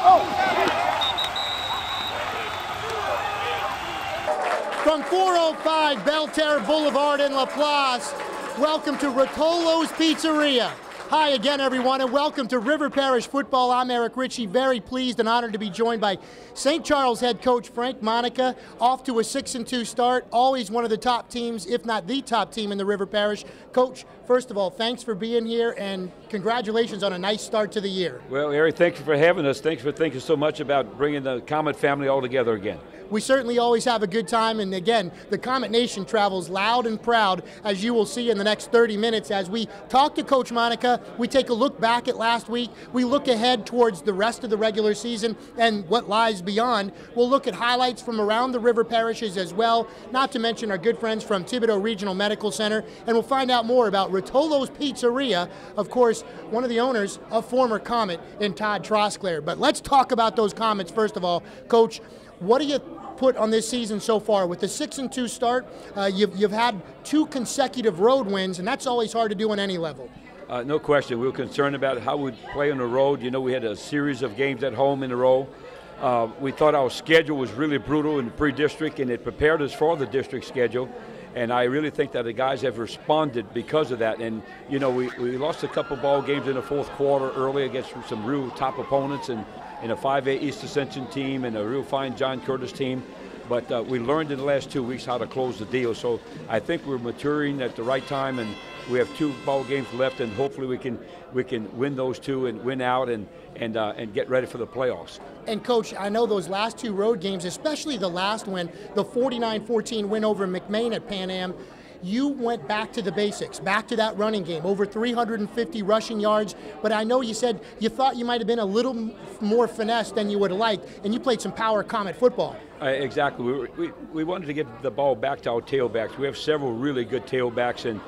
From 405 Belterre Boulevard in LaPlace, welcome to Rotolo's Pizzeria. Hi again, everyone, and welcome to River Parish Football. I'm Richey, very pleased and honored to be joined by St. Charles head coach Frank Monica, off to a 6-2 start, always one of the top teams, if not the top team in the River Parish. Coach, first of all, thanks for being here, and congratulations on a nice start to the year. Well, Eric, thank you for having us. Thanks for thinking so much about bringing the Comet family all together again. We certainly always have a good time, and again, the Comet Nation travels loud and proud, as you will see in the next 30 minutes as we talk to Coach Monica. We take a look back at last week. We look ahead towards the rest of the regular season and what lies beyond. We'll look at highlights from around the River Parishes as well, not to mention our good friends from Thibodaux Regional Medical Center, and we'll find out more about Rotolo's Pizzeria, of course, one of the owners of former Comet in Todd Trosclair. But let's talk about those Comets first of all. Coach, what do you put on this season so far? With the 6-2 start, you've had 2 consecutive road wins, and that's always hard to do on any level. No question. We were concerned about how we'd play on the road. You know, we had a series of games at home in a row. We thought our schedule was really brutal in the pre-district, and it prepared us for the district schedule. And I really think that the guys have responded because of that. And, you know, we lost a couple ball games in the fourth quarter early against some real top opponents, and in a 5A East Ascension team and a real fine John Curtis team. But we learned in the last 2 weeks how to close the deal. So I think we're maturing at the right time, and we have 2 ball games left, and hopefully we can win those 2 and win out and get ready for the playoffs. And Coach, I know those last 2 road games, especially the last one, the 49-14 win over McMain at Pan Am, you went back to the basics, back to that running game, over 350 rushing yards. But I know you said you thought you might have been a little more finesse than you would have liked, and you played some power Comet football. Exactly. We wanted to get the ball back to our tailbacks. We have several really good tailbacks and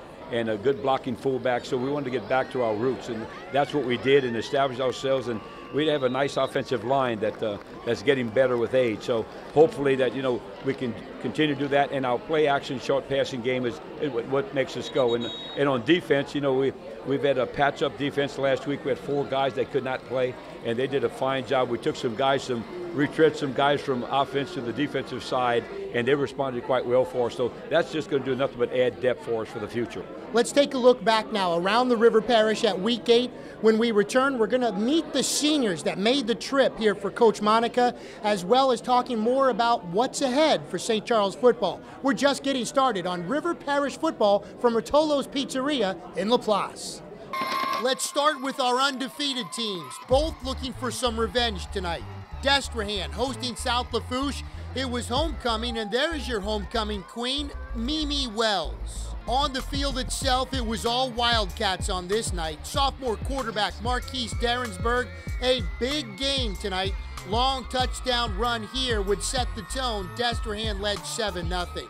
a good blocking fullback, so we wanted to get back to our roots, and that's what we did and established ourselves. And we have a nice offensive line that's getting better with age. So hopefully that, you know, we can continue to do that, and our play action short passing game is what makes us go. And on defense, you know, we've had a patch up defense last week. We had 4 guys that could not play, and they did a fine job. We took some guys, retrenched some guys from offense to the defensive side, and they responded quite well for us. So that's just going to do nothing but add depth for us for the future. Let's take a look back now around the River Parish at week 8. When we return, we're going to meet the seniors that made the trip here for Coach Monica, as well as talking more about what's ahead for St. Charles football. We're just getting started on River Parish football from Rotolo's Pizzeria in LaPlace. Let's start with our undefeated teams, both looking for some revenge tonight. Destrehan hosting South Lafourche. It was homecoming, and there's your homecoming queen, Mimi Wells. On the field itself, it was all Wildcats on this night. Sophomore quarterback Marquise Darrensburg, a big game tonight. Long touchdown run here would set the tone. Destrehan led 7-0.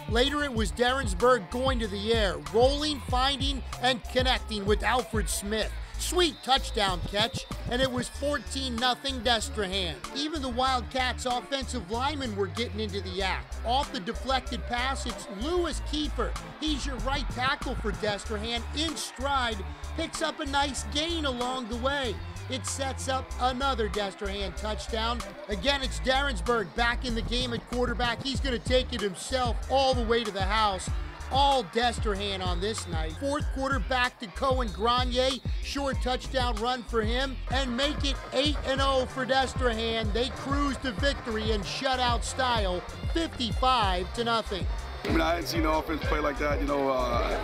Later, it was Darrensburg going to the air, rolling, finding, and connecting with Alfred Smith. Sweet touchdown catch, and it was 14-0 Destrehan. Even the Wildcats' offensive linemen were getting into the act. Off the deflected pass, it's Lewis Kiefer. He's your right tackle for Destrehan, in stride, picks up a nice gain along the way. It sets up another Destrehan touchdown. Again, it's Darrensburg back in the game at quarterback. He's going to take it himself all the way to the house. All Destrehan on this night. Fourth quarter back to Cohen Grenier. Short touchdown run for him, and make it 8-0 for Destrehan. They cruise to victory in shutout style, 55-0. I mean, I hadn't seen the offense play like that, you know,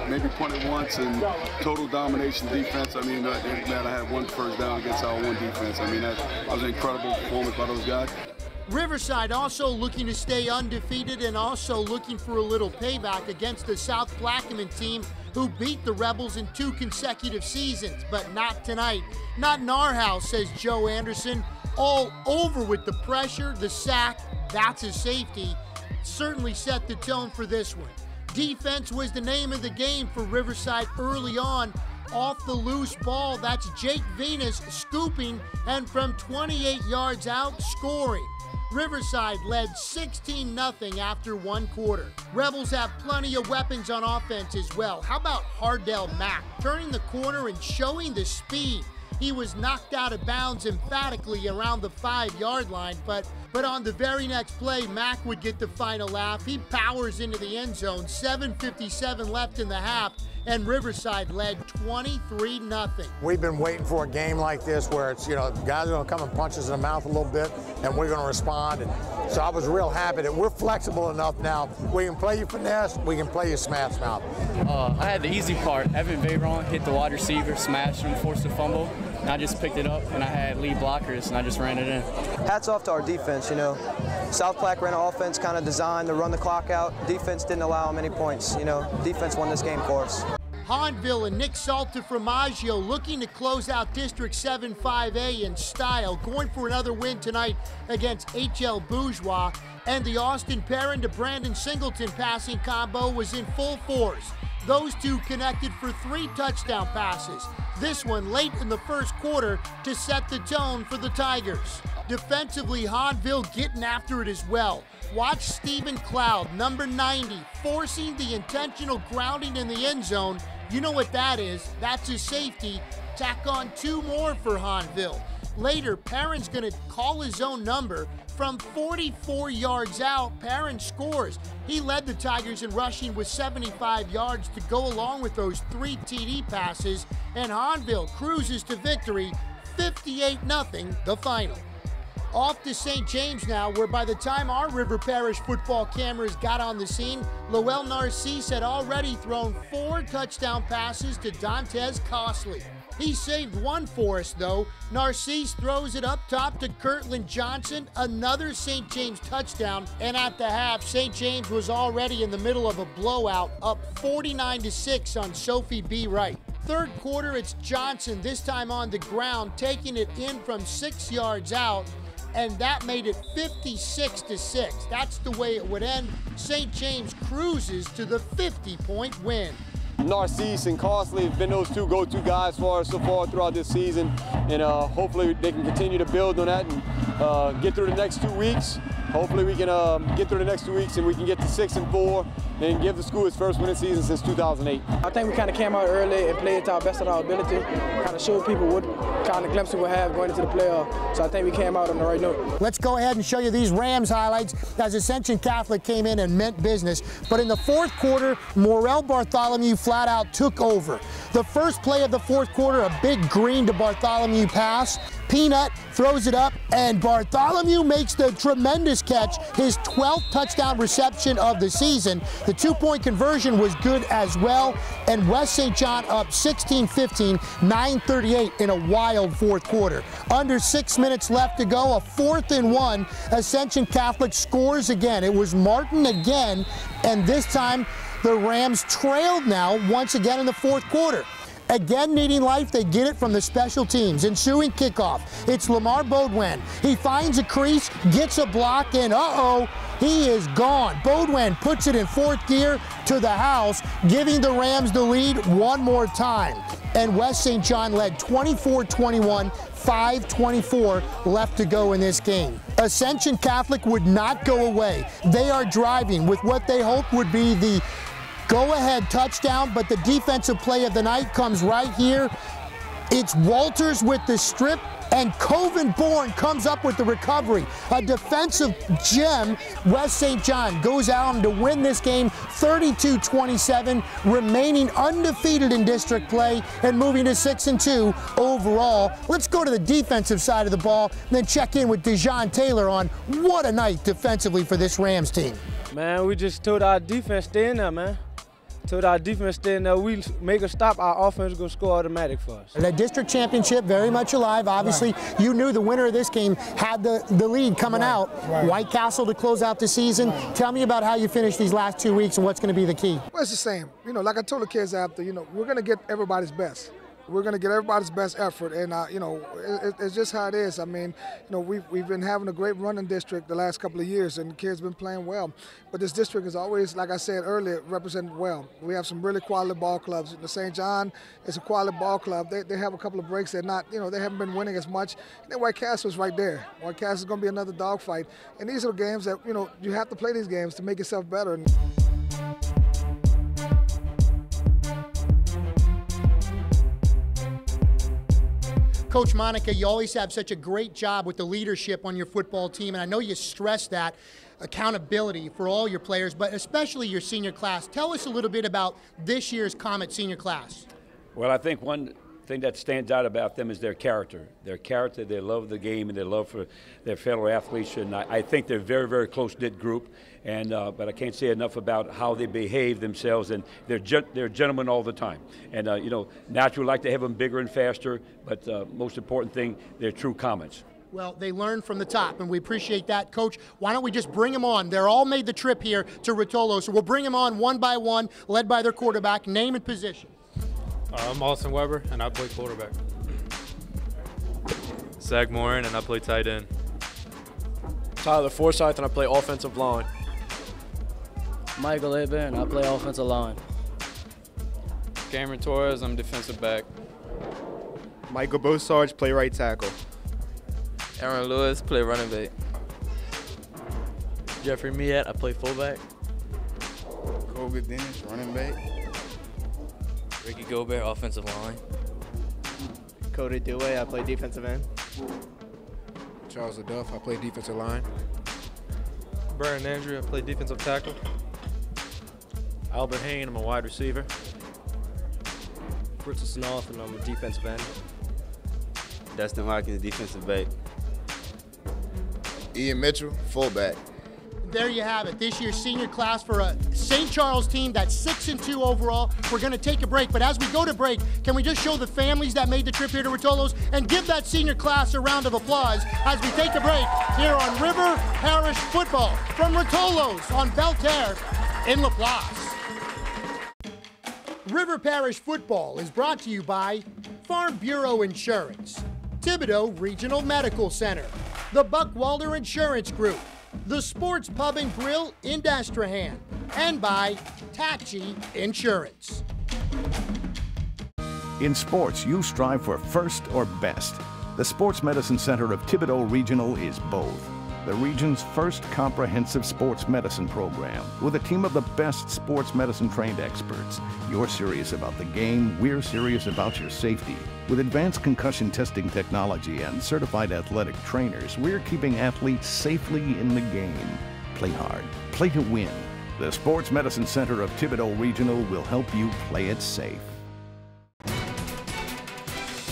maybe punted once and total domination defense. I mean, I had 1 first down against our 1 defense. I mean, that was an incredible performance by those guys. Riverside also looking to stay undefeated and also looking for a little payback against the South Plaquemine team who beat the Rebels in 2 consecutive seasons, but not tonight. Not in our house, says Joe Anderson. All over with the pressure, the sack, that's his safety. Certainly set the tone for this one. Defense was the name of the game for Riverside early on. Off the loose ball, that's Jake Venus scooping, and from 28 yards out, scoring. Riverside led 16-0 after 1 quarter. Rebels have plenty of weapons on offense as well. How about Hardell Mack turning the corner and showing the speed? He was knocked out of bounds emphatically around the 5-yard line, but on the very next play, Mack would get the final laugh. He powers into the end zone, 7:57 left in the half, and Riverside led 23-0. We've been waiting for a game like this where it's, guys are going to come and punch us in the mouth a little bit, and we're going to respond. And so I was real happy that we're flexible enough now. We can play you finesse, we can play you smash mouth. I had the easy part. Evan Veyron hit the wide receiver, smashed him, forced a fumble, and I just picked it up, and I had lead blockers, and I just ran it in. Hats off to our defense, South Platte ran an offense kind of designed to run the clock out. Defense didn't allow many points, Defense won this game for us. Hahnville and Nick Saltaframaggio looking to close out District 7-5A in style, going for another win tonight against HL Bourgeois, and the Austin Perrin to Brandon Singleton passing combo was in full force. Those two connected for 3 touchdown passes, this one late in the first quarter to set the tone for the Tigers. Defensively, Hahnville getting after it as well. Watch Stephen Cloud, number 90, forcing the intentional grounding in the end zone. You know what that is. That's a safety. Tack on 2 more for Hahnville. Later, Perrin's going to call his own number. From 44 yards out, Perrin scores. He led the Tigers in rushing with 75 yards to go along with those 3 TD passes, and Hahnville cruises to victory, 58-0, the final. Off to St. James now, where by the time our River Parish football cameras got on the scene, Lowell Narcisse had already thrown 4 touchdown passes to Dantes Costley. He saved one for us, though. Narcisse throws it up top to Kirtland Johnson, another St. James touchdown, and at the half, St. James was already in the middle of a blowout, up 49-6 on Sophie B. Wright. Third quarter, it's Johnson, this time on the ground, taking it in from 6 yards out, and that made it 56-6. That's the way it would end. St. James cruises to the 50-point win. Narcisse and Costley have been those 2 go-to guys for us so far throughout this season, and hopefully they can continue to build on that and get through the next 2 weeks. Hopefully we can get through the next 2 weeks and we can get to 6-4 and give the school its first winning season since 2008. I think we kind of came out early and played to our best of our ability, kind of showed people what kind of glimpse we would have going into the playoff. So I think we came out on the right note. Let's go ahead and show you these Rams highlights as Ascension Catholic came in and meant business. But in the fourth quarter, Morel Bartholomew flat out took over. The first play of the fourth quarter, a big green to Bartholomew pass. Peanut throws it up, and Bartholomew makes the tremendous catch, his 12th touchdown reception of the season. The 2-point conversion was good as well, and West St. John up 16-15, 9:38 in a wild fourth quarter. Under 6 minutes left to go, a 4th and 1. Ascension Catholic scores again. It was Martin again, and this time the Rams trailed now once again in the fourth quarter. Again needing life, they get it from the special teams. Ensuing kickoff, it's Lamar Baudouin. He finds a crease, gets a block, and he is gone. Baudouin puts it in 4th gear to the house, giving the Rams the lead one more time. And West St. John led 24-21, 5:24 left to go in this game. Ascension Catholic would not go away. They are driving with what they hope would be the go-ahead touchdown, but the defensive play of the night comes right here. It's Walters with the strip, and Coven Bourne comes up with the recovery. A defensive gem. West St. John goes out to win this game 32-27, remaining undefeated in district play and moving to 6-2 overall. Let's go to the defensive side of the ball and then check in with Dejon Taylor on what a night defensively for this Rams team. Man, we just told our defense stay in there, man. Told our defense stay in there. We make a stop, our offense is going to score automatic for us. The district championship very much alive. Obviously, you knew the winner of this game had the lead coming out. White Castle to close out the season. Tell me about how you finished these last 2 weeks and what's going to be the key. Well, it's the same. Like I told the kids after, we're going to get everybody's best. We're going to get everybody's best effort, and it's just how it is. I mean, we've been having a great run in district the last couple of years, and the kids have been playing well. But this district is always, like I said earlier, represented well. We have some really quality ball clubs. The St. John is a quality ball club. They have a couple of breaks. They're not, they haven't been winning as much. And then White Castle's right there. White Castle's going to be another dogfight. And these are games that you have to play these games to make yourself better. Coach Monica, you always have such a great job with the leadership on your football team, and I know you stress that accountability for all your players, but especially your senior class. Tell us a little bit about this year's Comet senior class. Well, I think one thing that stands out about them is their character. Their character, they love the game, and their love for their fellow athletes. And I think they're a very, very close-knit group. And but I can't say enough about how they behave themselves. And they're gentlemen all the time. And you know, naturally, we like to have them bigger and faster. But most important thing, they're true Comets. Well, they learn from the top, and we appreciate that. Coach, why don't we just bring them on? They're all made the trip here to Rotolo, so we'll bring them on one by one, led by their quarterback, name and position. I'm Austin Weber, and I play quarterback. Zach Morin, and I play tight end. Tyler Forsyth, and I play offensive line. Michael Eben, and I play offensive line. Cameron Torres, I'm defensive back. Michael Bosarge, play right tackle. Aaron Lewis, play running back. Jeffrey Miet, I play fullback. Koga Dennis, running back. Ricky Gobert, offensive line. Cody Dewey, I play defensive end. Charles Aduff, I play defensive line. Brian Andrew, I play defensive tackle. Albert Hain, I'm a wide receiver. Fritz Snoff, and I'm a defensive end. Dustin Watkins, defensive back. Ian Mitchell, fullback. There you have it, this year's senior class for a St. Charles team that's 6-2 overall. We're going to take a break, but as we go to break, can we just show the families that made the trip here to Rotolo's and give that senior class a round of applause as we take a break here on River Parish Football from Rotolo's on Belterre in LaPlace. River Parish Football is brought to you by Farm Bureau Insurance, Thibodaux Regional Medical Center, the Buckwalder Insurance Group, the Sports Pub and Grill in Destrehan, and by Tachi Insurance. In sports, you strive for first or best. The Sports Medicine Center of Thibodaux Regional is both. The region's first comprehensive sports medicine program with a team of the best sports medicine trained experts. You're serious about the game, we're serious about your safety. With advanced concussion testing technology and certified athletic trainers, we're keeping athletes safely in the game. Play hard, play to win. The Sports Medicine Center of Thibodaux Regional will help you play it safe.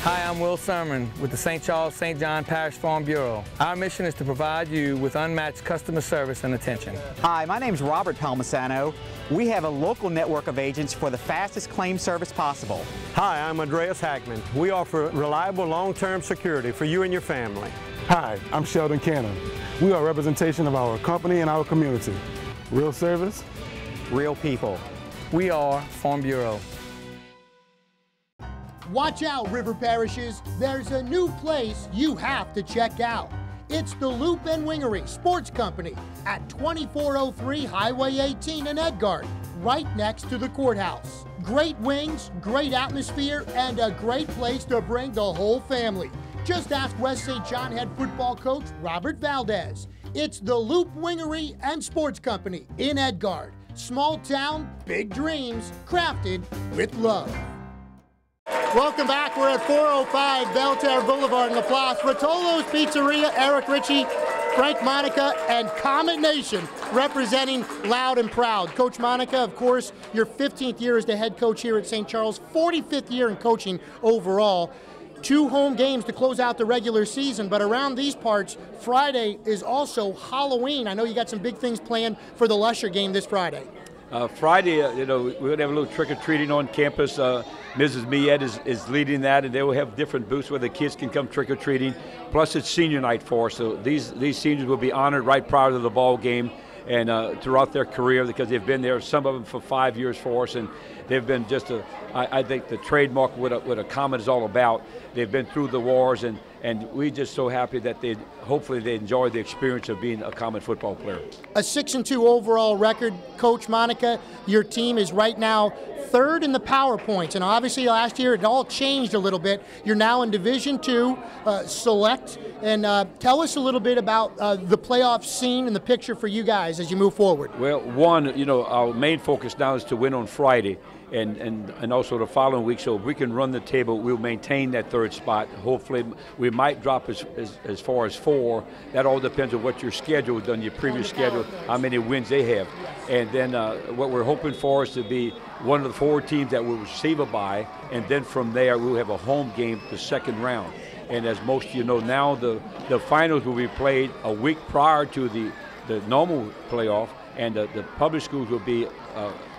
Hi, I'm Will Sermon with the St. Charles St. John Parish Farm Bureau. Our mission is to provide you with unmatched customer service and attention. Hi, my name's Robert Palmisano. We have a local network of agents for the fastest claim service possible. Hi, I'm Andreas Hackman. We offer reliable long-term security for you and your family. Hi, I'm Sheldon Cannon. We are a representation of our company and our community. Real service, real people. We are Farm Bureau. Watch out, River Parishes. There's a new place you have to check out. It's the Loop and Wingery Sports Company at 2403 Highway 18 in Edgard, right next to the courthouse. Great wings, great atmosphere, and a great place to bring the whole family. Just ask West St. John head football coach Robert Valdez. It's the Loop Wingery and Sports Company in Edgard. Small town, big dreams, crafted with love. Welcome back. We're at 405 Belterre Boulevard in LaPlace. Rotolo's Pizzeria, Eric Richey, Frank Monica, and Comet Nation representing loud and proud. Coach Monica, of course, your 15th year as the head coach here at St. Charles, 45th year in coaching overall. 2 home games to close out the regular season, but around these parts, Friday is also Halloween. I know you got some big things planned for the Lusher game this Friday. Friday, you know, we're going to have a little trick-or-treating on campus. Mrs. Miet is leading that, and they will have different booths where the kids can come trick-or-treating. Plus, it's senior night for us, so these seniors will be honored right prior to the ball game and throughout their career because they've been there, some of them for 5 years for us, and they've been just I think the trademark what a Comet is all about. They've been through the wars, and we're just so happy that hopefully they enjoy the experience of being a Comet football player. A 6-2 overall record, Coach Monica. Your team is right now 3rd in the power points, and obviously last year it all changed a little bit. You're now in Division II Select, and tell us a little bit about the playoff scene and the picture for you guys as you move forward. Well, one, you know, our main focus now is to win on Friday. and also the following week. So if we can run the table, we'll maintain that third spot. Hopefully, we might drop as far as 4. That all depends on what your schedule done, your previous schedule, how many wins they have. And then what we're hoping for is to be one of the 4 teams that will receive a bye, and then from there we'll have a home game the second round. And as most of you know now, the finals will be played a week prior to the normal playoff, and the public schools will be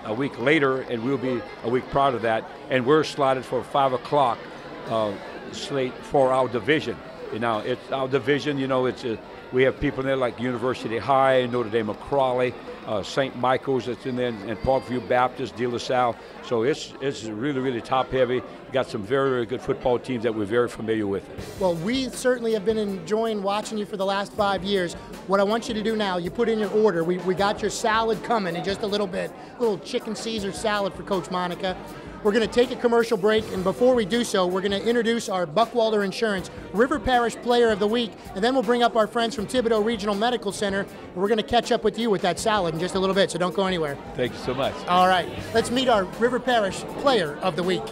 a week later, and we'll be a week prior to that. And we're slotted for 5 o'clock slate for our division. Now, it's our division, we have people in there like University High, Notre Dame of Crawley, St. Michael's that's in there, and Parkview Baptist, De La Salle. So it's really, really top heavy. We've got some very, very good football teams that we're very familiar with. Well, we certainly have been enjoying watching you for the last 5 years. What I want you to do now, you put in your order. We got your salad coming in just a little bit. A little chicken Caesar salad for Coach Monica. We're going to take a commercial break, and before we do so, we're going to introduce our Buckwalder Insurance River Parish Player of the Week, and then we'll bring up our friends from Thibodaux Regional Medical Center, and we're going to catch up with you with that salad in just a little bit, so don't go anywhere. Thank you so much. All right, let's meet our River Parish Player of the Week.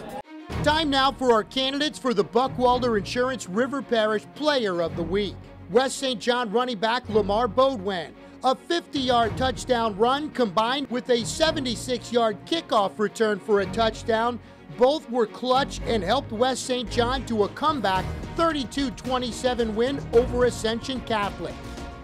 Time now for our candidates for the Buckwalder Insurance River Parish Player of the Week. West St. John running back Lamar Bodwin. A 50-yard touchdown run combined with a 76-yard kickoff return for a touchdown. Both were clutch and helped West St. John to a comeback 32-27 win over Ascension Catholic.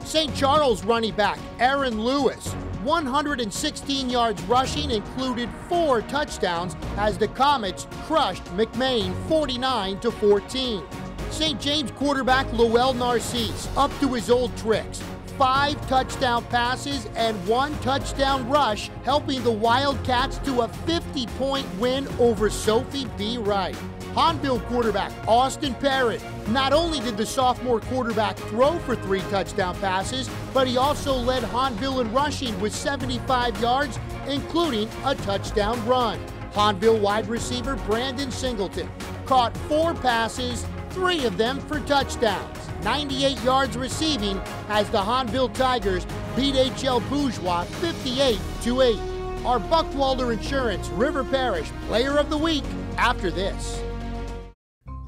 St. Charles running back Aaron Lewis, 116 yards rushing, included 4 touchdowns as the Comets crushed McMain 49-14. St. James quarterback Lowell Narcisse up to his old tricks. 5 touchdown passes and 1 touchdown rush, helping the Wildcats to a 50-point win over Sophie B. Wright. Hahnville quarterback Austin Parrott. Not only did the sophomore quarterback throw for 3 touchdown passes, but he also led Hahnville in rushing with 75 yards, including a touchdown run. Hahnville wide receiver Brandon Singleton caught 4 passes, 3 of them for touchdowns. 98 yards receiving as the Hahnville Tigers beat HL Bourgeois 58-8. Our Buckwalder Insurance River Parish Player of the Week after this.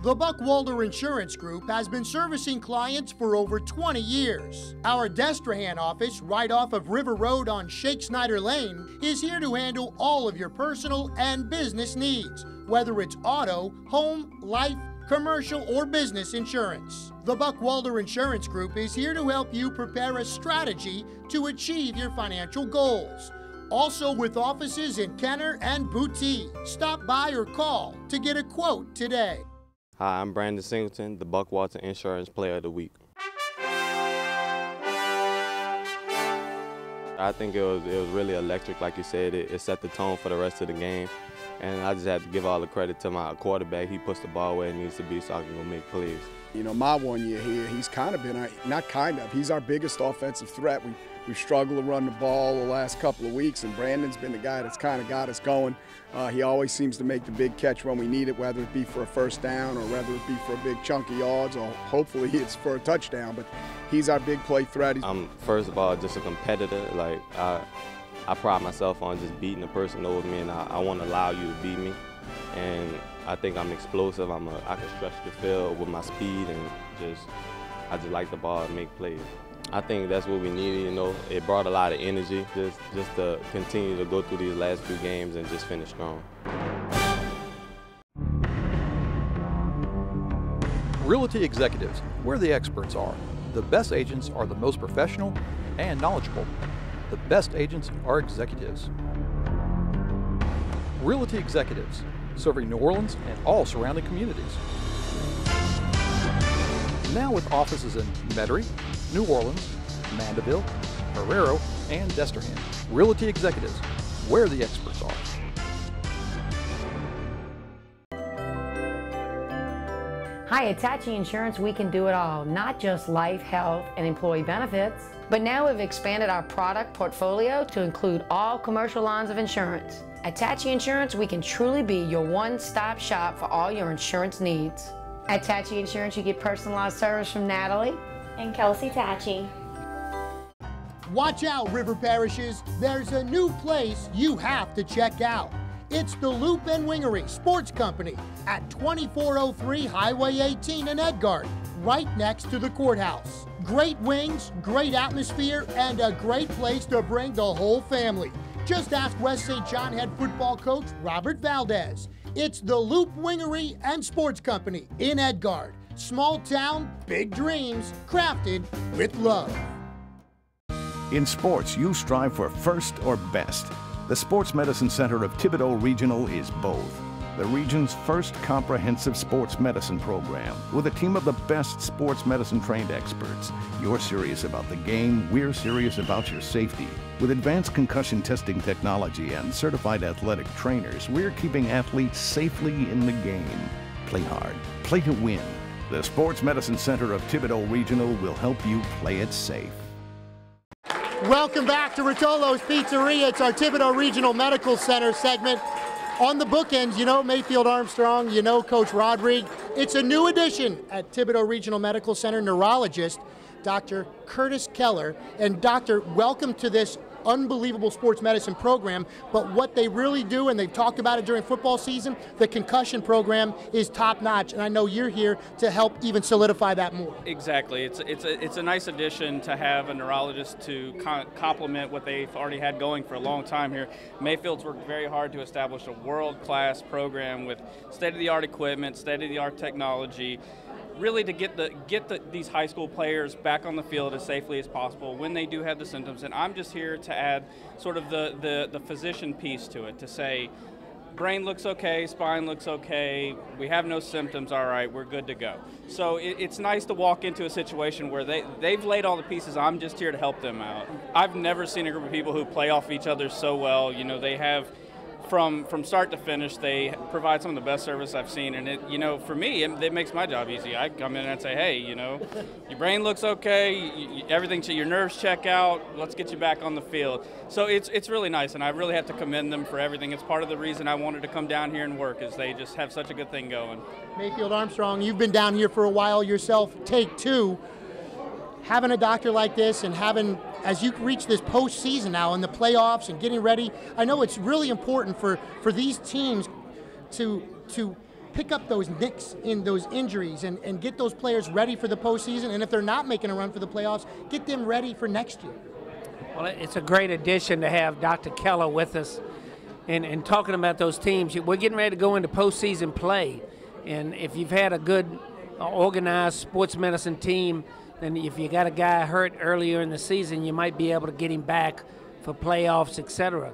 The Buckwalder Insurance Group has been servicing clients for over 20 years. Our Destrehan office, right off of River Road on Shake Snyder Lane, is here to handle all of your personal and business needs, whether it's auto, home, life, commercial, or business insurance. The Buckwalder Insurance Group is here to help you prepare a strategy to achieve your financial goals. Also with offices in Kenner and Boutique. Stop by or call to get a quote today. Hi, I'm Brandon Singleton, the Buckwalder Insurance Player of the Week. I think it was really electric, like you said. It set the tone for the rest of the game. And I just have to give all the credit to my quarterback. He puts the ball where it needs to be so I can go make plays. My 1 year here, he's he's our biggest offensive threat. We've struggled to run the ball the last couple of weeks, and Brandon's been the guy that's kind of got us going. He always seems to make the big catch when we need it, whether it be for a first down or whether it be for a big chunk of yards, or hopefully it's for a touchdown. But he's our big play threat. I'm, first of all, just a competitor. Like, I pride myself on just beating the person over me, and I want to allow you to beat me. And I think I'm explosive. I can stretch the field with my speed, and I just like the ball and make plays. I think that's what we needed. It brought a lot of energy just to continue to go through these last 2 games and just finish strong. Realty Executives, where the experts are. The best agents are the most professional and knowledgeable. The best agents are executives. Realty Executives, serving New Orleans and all surrounding communities. Now with offices in Metairie, New Orleans, Mandeville, Herrero, and Destrehan. Realty Executives, where the experts are. Hi, at Hitachi Insurance, we can do it all, not just life, health, and employee benefits. But now we've expanded our product portfolio to include all commercial lines of insurance. At Hitachi Insurance, we can truly be your one-stop shop for all your insurance needs. At Hitachi Insurance, you get personalized service from Natalie and Kelsey Tachi. Watch out, River Parishes. There's a new place you have to check out. It's the Loop and Wingery Sports Company at 2403 Highway 18 in Edgard, right next to the courthouse. Great wings, great atmosphere, and a great place to bring the whole family. Just ask West St. John head football coach Robert Valdez. It's the Loop Wingery and Sports Company in Edgard. Small town, big dreams, crafted with love. In sports, you strive for first or best. The Sports Medicine Center of Thibodaux Regional is both. The region's first comprehensive sports medicine program with a team of the best sports medicine trained experts. You're serious about the game, we're serious about your safety. With advanced concussion testing technology and certified athletic trainers, we're keeping athletes safely in the game. Play hard, play to win. The Sports Medicine Center of Thibodaux Regional will help you play it safe. Welcome back to Rotolo's Pizzeria. It's our Thibodaux Regional Medical Center segment. On the bookends, you know Mayfield Armstrong, you know Coach Rodrigue. It's a new addition at Thibodaux Regional Medical Center, neurologist Dr. Curtis Keller. And Doctor, welcome to this unbelievable sports medicine program, but what they really do, and they've talked about it during football season, the concussion program is top notch, and I know you're here to help even solidify that more. Exactly. It's a nice addition to have a neurologist to complement what they've already had going for a long time here. Mayfield's worked very hard to establish a world-class program with state-of-the-art equipment, state-of-the-art technology, really to get these high school players back on the field as safely as possible when they do have the symptoms. And I'm just here to add sort of the physician piece to it, to say, brain looks okay, spine looks okay, we have no symptoms, all right, we're good to go. So it's nice to walk into a situation where they've laid all the pieces, I'm just here to help them out. I've never seen a group of people who play off each other so well. You know, they have, from start to finish, they provide some of the best service I've seen, and it, you know, for me, it makes my job easy. I come in and say, hey, you know, your brain looks okay, everything, your nerves check out, let's get you back on the field. So it's really nice, and I really have to commend them for everything. It's part of the reason I wanted to come down here and work, is they just have such a good thing going. Mayfield Armstrong, you've been down here for a while yourself. Take two. Having a doctor like this and having, as you reach this postseason now and the playoffs and getting ready, I know it's really important for these teams to pick up those nicks in those injuries and get those players ready for the postseason, and if they're not making a run for the playoffs, get them ready for next year. Well, it's a great addition to have Dr. Keller with us and talking about those teams. We're getting ready to go into postseason play, and if you've had a good organized sports medicine team, then if you got a guy hurt earlier in the season, you might be able to get him back for playoffs, etc.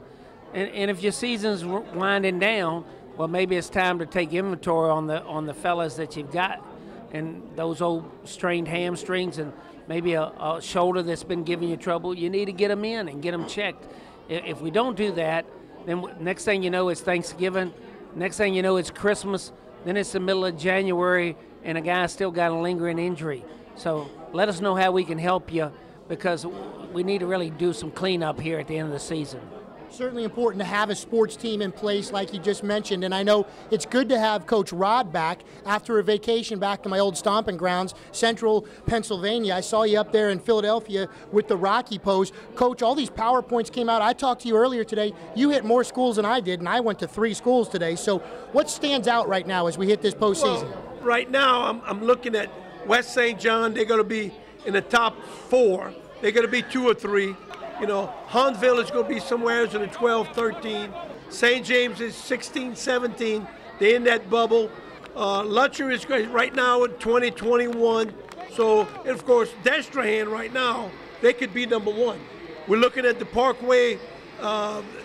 And if your season's winding down, well, maybe it's time to take inventory on the fellas that you've got, and those old strained hamstrings and maybe a shoulder that's been giving you trouble. You need to get them in and get them checked. If we don't do that, then next thing you know, it's Thanksgiving. Next thing you know, it's Christmas. Then it's the middle of January, and a guy's still got a lingering injury. So let us know how we can help you, because we need to really do some cleanup here at the end of the season. Certainly important to have a sports team in place like you just mentioned, and I know it's good to have Coach Rod back after a vacation back to my old stomping grounds, Central Pennsylvania. I saw you up there in Philadelphia with the Rocky pose. Coach, all these PowerPoints came out. I talked to you earlier today. You hit more schools than I did, and I went to 3 schools today. So what stands out right now as we hit this postseason? Well, right now I'm looking at West St. John. They're going to be in the top 4. They're going to be 2 or 3. You know, Huntsville is going to be somewhere in the 12, 13. St. James is 16, 17. They're in that bubble. Lutcher is right now at 20, 21. So, and of course, Destrehan right now, they could be number 1. We're looking at the Parkway.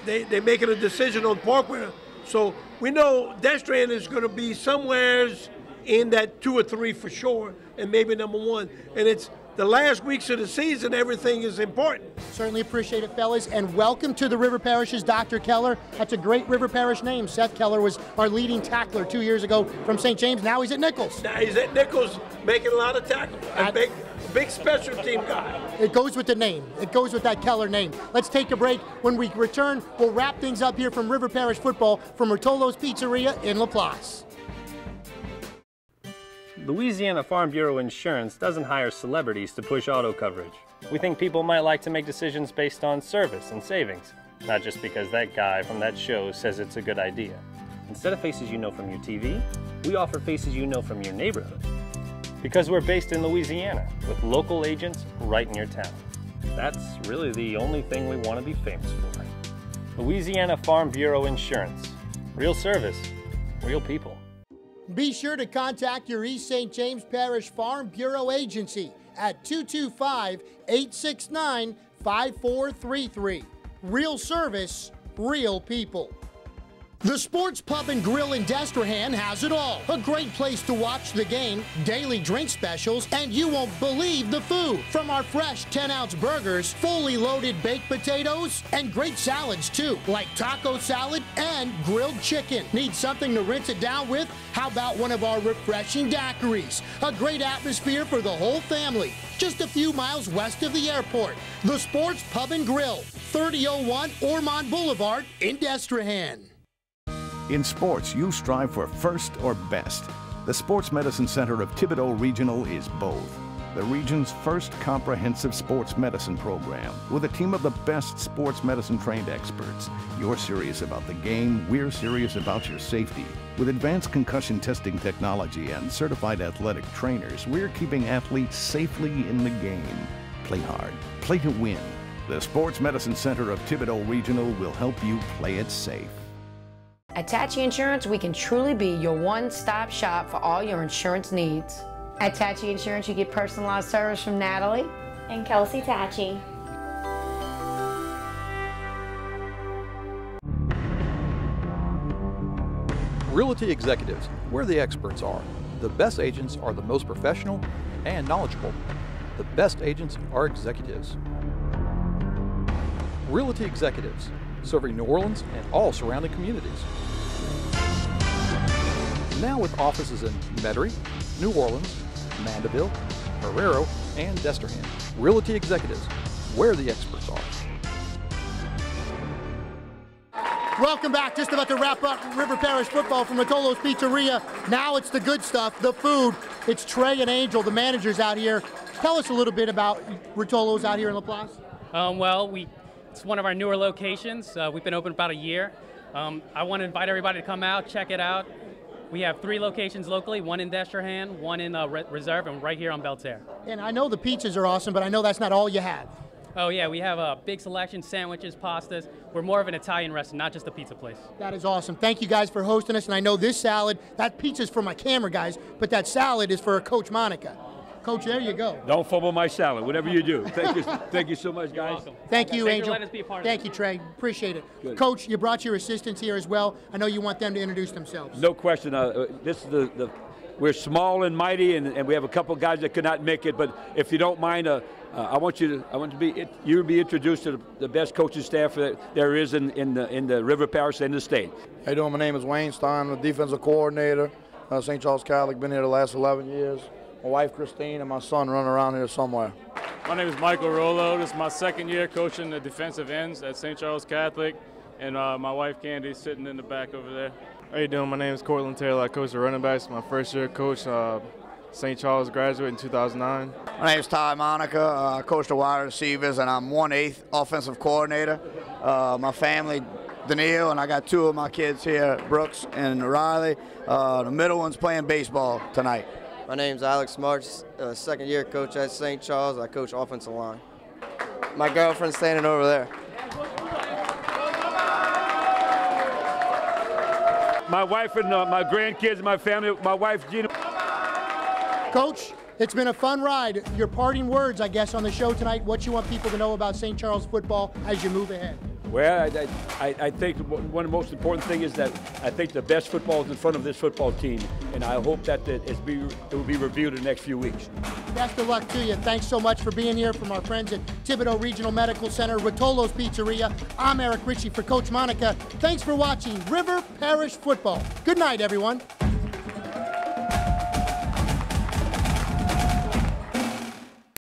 They're making a decision on Parkway. So we know Destrehan is going to be somewhere in that 2 or 3 for sure, and maybe number 1. And it's the last weeks of the season, everything is important. Certainly appreciate it, fellas, and welcome to the River Parish's Dr. Keller. That's a great River Parish name. Seth Keller was our leading tackler 2 years ago from St. James. Now he's at Nichols. Now he's at Nichols, making a lot of tackles. A big special team guy. It goes with the name. It goes with that Keller name. Let's take a break. When we return, we'll wrap things up here from River Parish football from Rotolo's Pizzeria in LaPlace. Louisiana Farm Bureau Insurance doesn't hire celebrities to push auto coverage. We think people might like to make decisions based on service and savings. not just because that guy from that show says it's a good idea. Instead of faces you know from your TV, we offer faces you know from your neighborhood. Because we're based in Louisiana, with local agents right in your town. That's really the only thing we want to be famous for. Louisiana Farm Bureau Insurance. Real service, real people. Be sure to contact your East St. James Parish Farm Bureau agency at 225-869-5433. Real service, real people. The Sports Pub and Grill in Destrehan has it all. A great place to watch the game, daily drink specials, and you won't believe the food. From our fresh 10-ounce burgers, fully loaded baked potatoes, and great salads too, like taco salad and grilled chicken. Need something to rinse it down with? How about one of our refreshing daiquiris? A great atmosphere for the whole family. Just a few miles west of the airport. The Sports Pub and Grill, 3001 Ormond Boulevard in Destrehan. In sports, you strive for first or best. The Sports Medicine Center of Thibodaux Regional is both. The region's first comprehensive sports medicine program with a team of the best sports medicine trained experts. You're serious about the game, we're serious about your safety. With advanced concussion testing technology and certified athletic trainers, we're keeping athletes safely in the game. Play hard, play to win. The Sports Medicine Center of Thibodaux Regional will help you play it safe. At Tachi Insurance, we can truly be your one-stop shop for all your insurance needs. At Tachi Insurance, you get personalized service from Natalie and Kelsey Tachi. Realty Executives, where the experts are. The best agents are the most professional and knowledgeable. The best agents are executives. Realty Executives, serving New Orleans and all surrounding communities. Now with offices in Metairie, New Orleans, Mandeville, Herrero, and Destrehan. Realty Executives, where the experts are. Welcome back. Just about to wrap up River Parish football from Rotolo's Pizzeria. Now it's the good stuff, the food. It's Trey and Angel, the managers out here. Tell us a little bit about Rotolo's out here in LaPlace. It's one of our newer locations. We've been open about a year. I want to invite everybody to come out, check it out. We have 3 locations locally, one in Destrehan, one in Reserve, and right here on Belterre. And I know the pizzas are awesome, but I know that's not all you have. Oh yeah, we have a big selection, sandwiches, pastas. We're more of an Italian restaurant, not just a pizza place. That is awesome. Thank you guys for hosting us. And I know this salad, that pizza's for my camera guys, but that salad is for Coach Monica. Coach, there you go. Don't fumble my salad, whatever you do. Thank you so much, guys. Thank you, Angel. Let us be a part Thank you, Trey. Appreciate it. Good. Coach, you brought your assistants here as well. I know you want them to introduce themselves. No question. This is we're small and mighty, and we have a couple guys that could not make it. But if you don't mind, I want you to be introduced to the best coaching staff that there is in the River Parish and the state. How you doing? My name is Wayne Stein. I'm the defensive coordinator. St. Charles Catholic. Been here the last 11 years. My wife Christine and my son run around here somewhere. My name is Michael Rotolo. This is my second year coaching the defensive ends at St. Charles Catholic, and my wife Candy is sitting in the back over there. How you doing? My name is Cortland Taylor. I coach the running backs. My first year coach, St. Charles graduate in 2009. My name is Ty Monica. I coach the wide receivers, and I'm 1/8 offensive coordinator. My family, Danielle, and I got 2 of my kids here, Brooks and Riley. The middle one's playing baseball tonight. My name's Alex March, second year coach at St. Charles. I coach offensive line. My girlfriend's standing over there. My wife and my grandkids, my family, my wife Gina. Coach, it's been a fun ride. Your parting words, I guess, on the show tonight, what you want people to know about St. Charles football as you move ahead. Well, I think one of the most important things is that I think the best football is in front of this football team, and I hope that it will be reviewed in the next few weeks. Best of luck to you. Thanks so much for being here from our friends at Thibodaux Regional Medical Center, Rotolo's Pizzeria. I'm Eric Richey for Coach Monica. Thanks for watching River Parish Football. Good night, everyone.